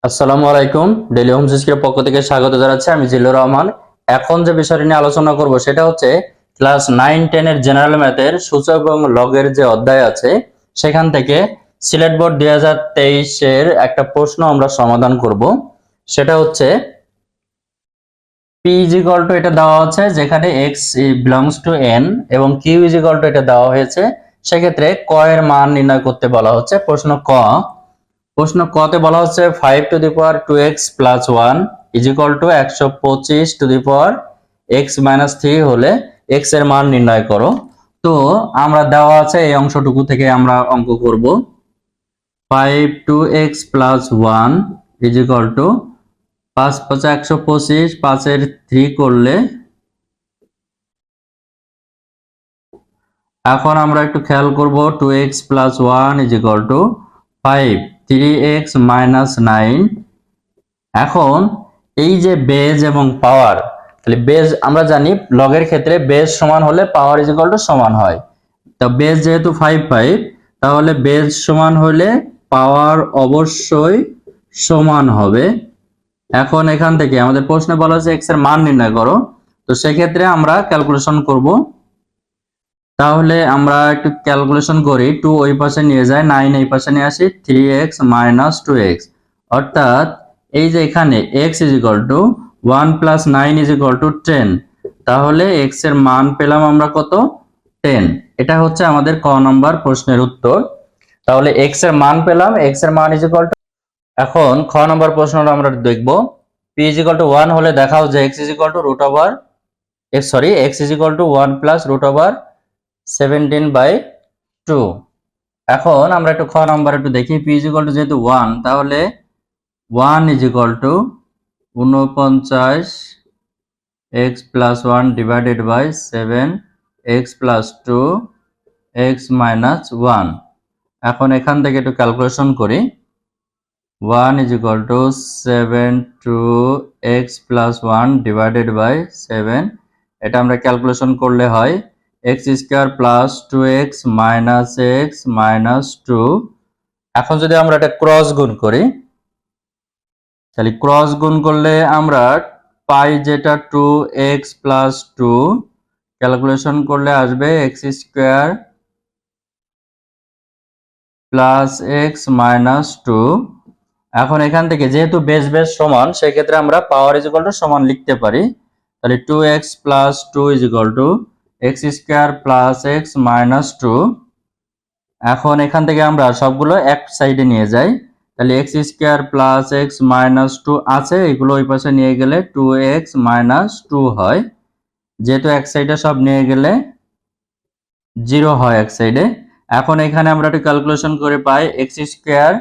আসসালামু আলাইকুম। Daily home সিস্টেমের পক্ষ থেকে স্বাগত জানাচ্ছি। আমি জিল্লুর রহমান। এখন যে বিষয়টি নিয়ে আলোচনা করব সেটা হচ্ছে ক্লাস 9-10 এর জেনারেল ম্যাথের সূচক এবং লগের যে অধ্যায় আছে সেখান থেকে সিলেট বোর্ড 2023 এর একটা প্রশ্ন আমরা সমাধান করব। সেটা হচ্ছে p এটা দেওয়া আছে যেখানে x belongs to n এবং q এটা দেওয়া হয়েছে। সেক্ষেত্রে ক এর মান নির্ণয় করতে বলা হচ্ছে। প্রশ্ন কতে বলা হচ্ছে 5 to the power 2x plus 1 is equal two 125 to the power x minus 3 হলে x এর মান নির্ণয় করো। তো আমরা দেওয়া আছে এই অংশটুকু থেকে আমরা অঙ্ক করব। 5 two x plus 1 is equal to 5 5 125, 5 এর 3 করলে এখন আমরা একটু খেয়াল করব 2x plus 1 is equal to 5 3x minus 9। এখন এই যে বেজ এবং পাওয়ার, তাহলে বেজ আমরা জানি লগের ক্ষেত্রে বেজ সমান হলে পাওয়ার ইজ ইকুয়াল টু সমান হয়। তো বেজ যেহেতু 5 তাহলে বেজ সমান হলে পাওয়ার অবশ্যই সমান হবে। এখন এখান থেকে আমাদের প্রশ্নে বলা হয়েছে x এর মান নির্ণয় করো। তো সেক্ষেত্রে আমরা ক্যালকুলেশন করব। তাহলে আমরা একটু ক্যালকুলেশন করি। 2 ওই পাশে নিয়ে যায়, 9 এই পাশে নিয়ে আসি, 3x মাইনাস 2x, অর্থাৎ এই যে এখানে x is equal to 1 plus 9 is equal two 10। তাহলে x এর মান পেলাম আমরা কত? 10। এটা হচ্ছে আমাদের ক নম্বর প্রশ্নের উত্তর। তাহলে x এর মান পেলাম, x এর মান ইজ ইকুয়াল টু। এখন খ নম্বর প্রশ্নটা আমরা দেখব। p ইজ ইকুয়াল টু 1 হলে দেখাও যে x is equal to root over x is equal to 1 plus root over 17/2। এখন আমরা একটু খ নাম্বার একটু দেখি। p ইজ ইকুয়াল টু যেহেতু 1, তাহলে 1 is equal to 49 x plus 1 divided by 7 x plus 2 x minus 1। এখন এখান থেকে একটু ক্যালকুলেশন করি। 1 is equal to 7 two x plus 1 divided by 7। এটা আমরা ক্যালকুলেশন করলে হয় x square plus 2x minus x minus 2। এখন যদি আমরা এটা ক্রস গুণ করি, তাহলে ক্রস গুণ করলে আমরা পাই যেটা 2x প্লাস 2, ক্যালকুলেশন করলে আসবে x square plus x minus 2। এখন এখান থেকে যেহেতু বেস বেস সমান, সেক্ষেত্রে আমরা পাওয়ার ইজ ইকুয়াল টু সমান লিখতে পারি। তাহলে 2x plus 2 is equal two x square plus x minus 2। এখন এখান থেকে আমরা সবগুলো এক সাইডে নিয়ে যাই। তাহলে x square plus x minus 2 আছে, এগুলো ওই পাশে নিয়ে গেলে 2x মাইনাস 2 হয়। যেহেতু এক সাইডে সব নিয়ে গেলে 0 হয় এক সাইডে। এখন এখানে আমরা একটু ক্যালকুলেশন করে পাই x square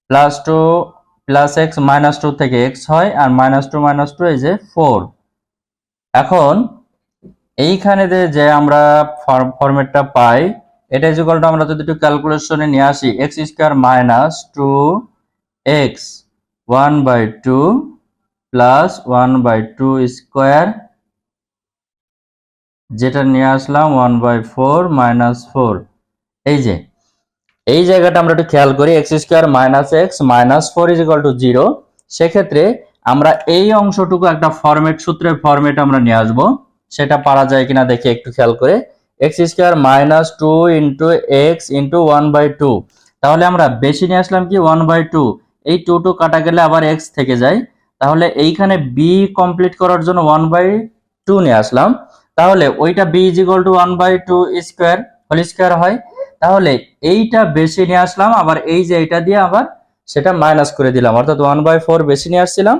plus 2 plus x minus 2 থেকে x হয়, আর মাইনাস 2 এই যে 4। এখন এইখানে যে আমরা ফরম্যাটটা পাই, এটা ইজ ইকুয়াল টু আমরা যদি একটু ক্যালকুলেশনে নিয়ে আসি x square minus 2x 1/2 plus 1/2 square, যেটা নিয়ে আসলাম 1/4 মাইনাস 4। এই জায়গাটা আমরা একটু খেয়াল করি, x square minus x minus 4 is equal two 0। সেক্ষেত্রে আমরা এই অংশটুকু একটা সূত্রের ফরম্যাট আমরা নিয়ে আসবো। সেটা পারা যায় কিনা দেখি একটু খেয়াল করে। x square minus 2 into x into 1/2। তাহলে আমরা বেশি নিয়ে আসলাম কি 1/2, এই 2 কাটা গেলে আবার x থেকে যায়। তাহলে এইখানে b কমপ্লিট করার জন্য 1/2 নিয়ে আসলাম। তাহলে ওইটা b is equal to 1/2 square whole square হয়। তাহলে এইটা বেশি নিয়ে আসলাম, আবার এই যে এটা দিয়ে আবার সেটা মাইনাস করে দিলাম, অর্থাৎ 1/4 বেশি নিয়ে আসছিলাম,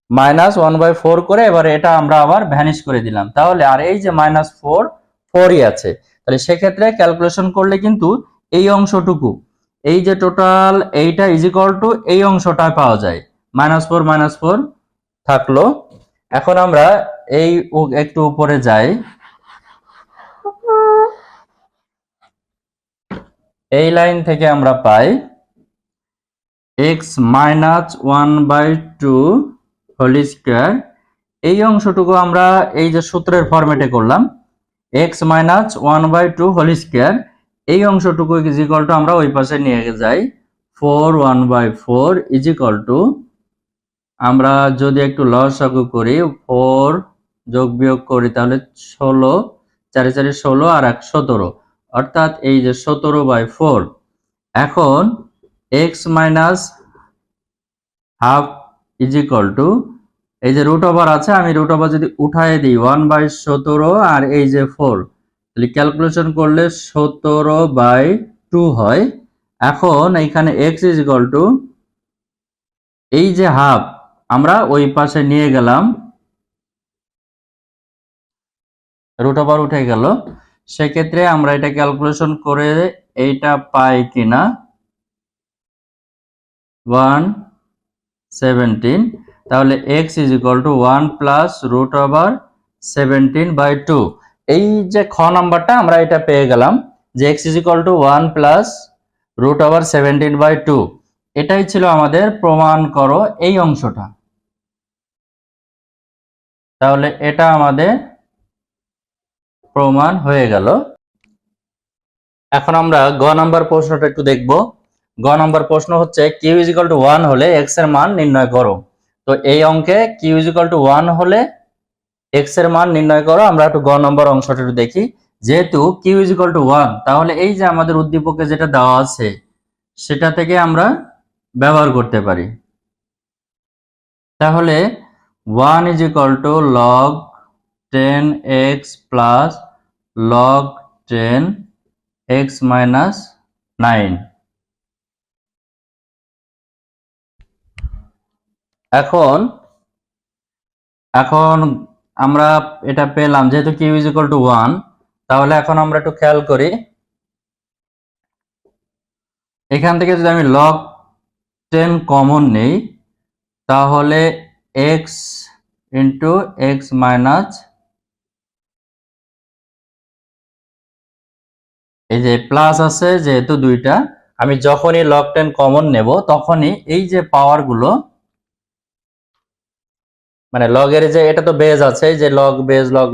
মাইনাস 1/4 করে এবার এটা আমরা আবার ভ্যানিশ করে দিলাম। তাহলে আর এই যে মাইনাস 4ই আছে। তাহলে সেক্ষেত্রে ক্যালকুলেশন করলে কিন্তু এই অংশটুকু, এই যে টোটাল এইটা ইজ ইকুয়াল টু এই অংশটা পাওয়া যায়। -4 থাকলো। এখন আমরা এই একটু উপরে যাই। এই লাইন থেকে আমরা পাই x মাইনাস 1/2 হোল স্কয়ার। এই অংশটুকু আমরা এই যে সূত্রের ফরম্যাটে করলাম, x মাইনাস 1/2 হোল স্কয়ার। এই অংশটুকু ইজ ইকুয়াল টু আমরা ওই পাশে নিয়ে যাই 4 1/4 ইজ ইকুয়াল টু, আমরা যদি একটু লসাগু করি 4 যোগ বিয়োগ করি তাহলে 16, 4 4 16 আর 1 17, অর্থাৎ এই যে 17/4। এখন x minus half is equal two, এই যে রুট ওভার আছে, আমি রুট ওভার যদি উঠাই দিই 1/17 আর এই যে 4, তাহলে ক্যালকুলেশন করলে 17/2 হয়। এখন এইখানে x ইজ ইকুয়াল টু, এই যে হাফ আমরা ওই পাশে নিয়ে গেলাম, রুট ওভার উঠে গেল, সেক্ষেত্রে আমরা এটা ক্যালকুলেশন করে এইটা পাই কিনা 117, তাহলে x is equal to 1 plus root over 17/2। এই যে খ নাম্বারটা আমরা এটা পেয়ে গেলাম যে x is equal to 1 plus root over 17/2। এটাই ছিল আমাদের প্রমাণ করো এই অংশটা। তাহলে এটা আমাদের প্রমাণ হয়ে গেল। এখন আমরা গ নাম্বার প্রশ্নটা একটু দেখব। গ নাম্বার প্রশ্ন হচ্ছে কিউ ইজ ইকুয়াল টু 1 হলে x এর মান নির্ণয় করো। তো এই অঙ্কে কিউ ইজ ইকুয়াল টু 1 হলে x এর মান নির্ণয় করো। আমরা একটু গ নম্বর অংশটা একটু দেখি। যেহেতু কিউ ইজ ইকুয়াল টু 1, তাহলে এই যে আমাদের উদ্দীপকে যেটা দেওয়া আছে সেটা থেকে আমরা ব্যবহার করতে পারি। তাহলে 1 is equal two log 10x plus log 10x minus 9। এখন আমরা এটা পেলাম, যেহেতু কিউ ইজ ইকুয়াল টু 1, তাহলে এখন আমরা একটু খেয়াল করি, এখান থেকে যদি আমি log 10 কমন নেই তাহলে x ইন্টু x মাইনাস, এই যে প্লাস আছে যেহেতু দুইটা, আমি যখনই log 10 কমন নেব তখনই এই যে পাওয়ার গুলো, মানে লগের যে এটা তো বেজ আছে, যে লগ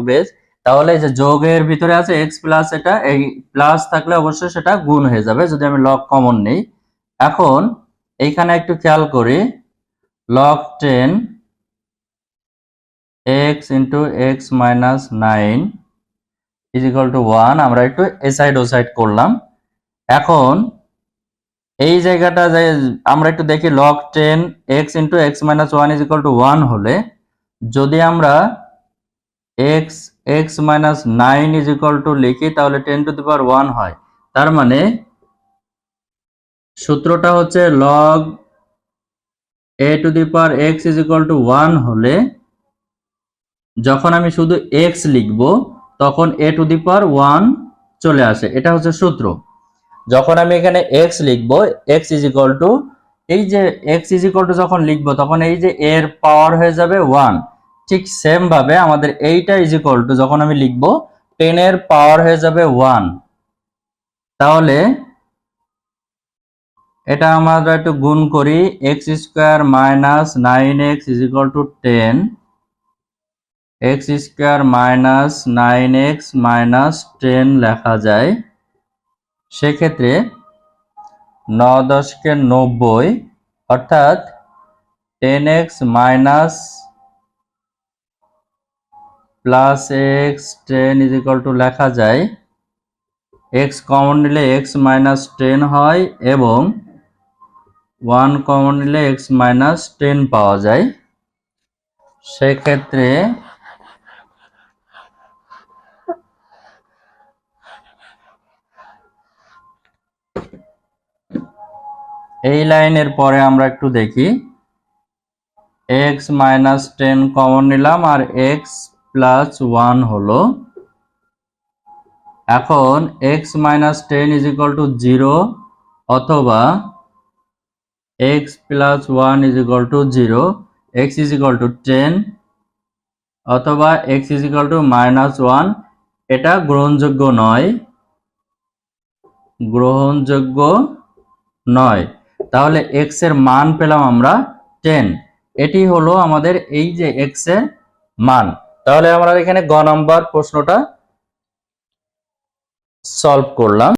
বেজ, তাহলে যে যোগের ভিতরে আছে x প্লাস, এটা এই প্লাস থাকলে অবশ্যই সেটা গুণ হয়ে যাবে যদি আমি লগ কমন নেই। এখন এইখানে একটু খেয়াল করি, log 10 x into x minus 9 is equal to 1, আমরা একটু এ সাইড ও সাইড করলাম। এখন এই জায়গাটা যে আমরা একটু দেখি, log 10 x into x minus 1 is equal to 1 হলে যদি আমরা x minus 9 is equal two লিখি তাহলে 10 টু দি পাওয়ার 1 হয়। তার মানে সূত্রটা হচ্ছে log a to the power x is equal to 1 হলে যখন আমি শুধু x লিখব তখন a টু দি পাওয়ার 1 চলে আসে, এটা হচ্ছে সূত্র। যখন আমি এখানে x লিখব, x ইজ ইকুয়াল টু, এই যে x ইজ ইকুয়াল টু যখন লিখব তখন এই যে a এর পাওয়ার হয়ে যাবে 1। ঠিক সেম ভাবে আমাদের এইটা ইজ ইকুয়াল টু যখন আমি লিখব 10 এর পাওয়ার হয়ে যাবে 1। তাহলে এটা আমরা একটু গুণ করি, x square minus 9x is equal two 10, x square minus 9x minus 10 লেখা যায়। সেক্ষেত্রে 9 10 90, অর্থাৎ 10x minus plus x 10 is equal two লেখা যায়, x কমন নিলে x মাইনাস 10 হয় এবং 1 কমন নিলে x মাইনাস 10 পাওয়া যায়। সেক্ষেত্রে এই লাইনের পরে আমরা একটু দেখি, x মাইনাস 10 কমন নিলাম আর x প্লাস 1 হলো। এখন x minus 10 is equal two 0 অথবা x plus 1 is equal two 0, x is equal two 10 অথবা x is equal two minus 1, এটা গ্রহণযোগ্য নয়। তাহলে x এর মান পেলাম আমরা 10। এটি হলো আমাদের এই যে x এর মান। তাহলে আমরা এখানে গ নাম্বার প্রশ্নটা সলভ করলাম।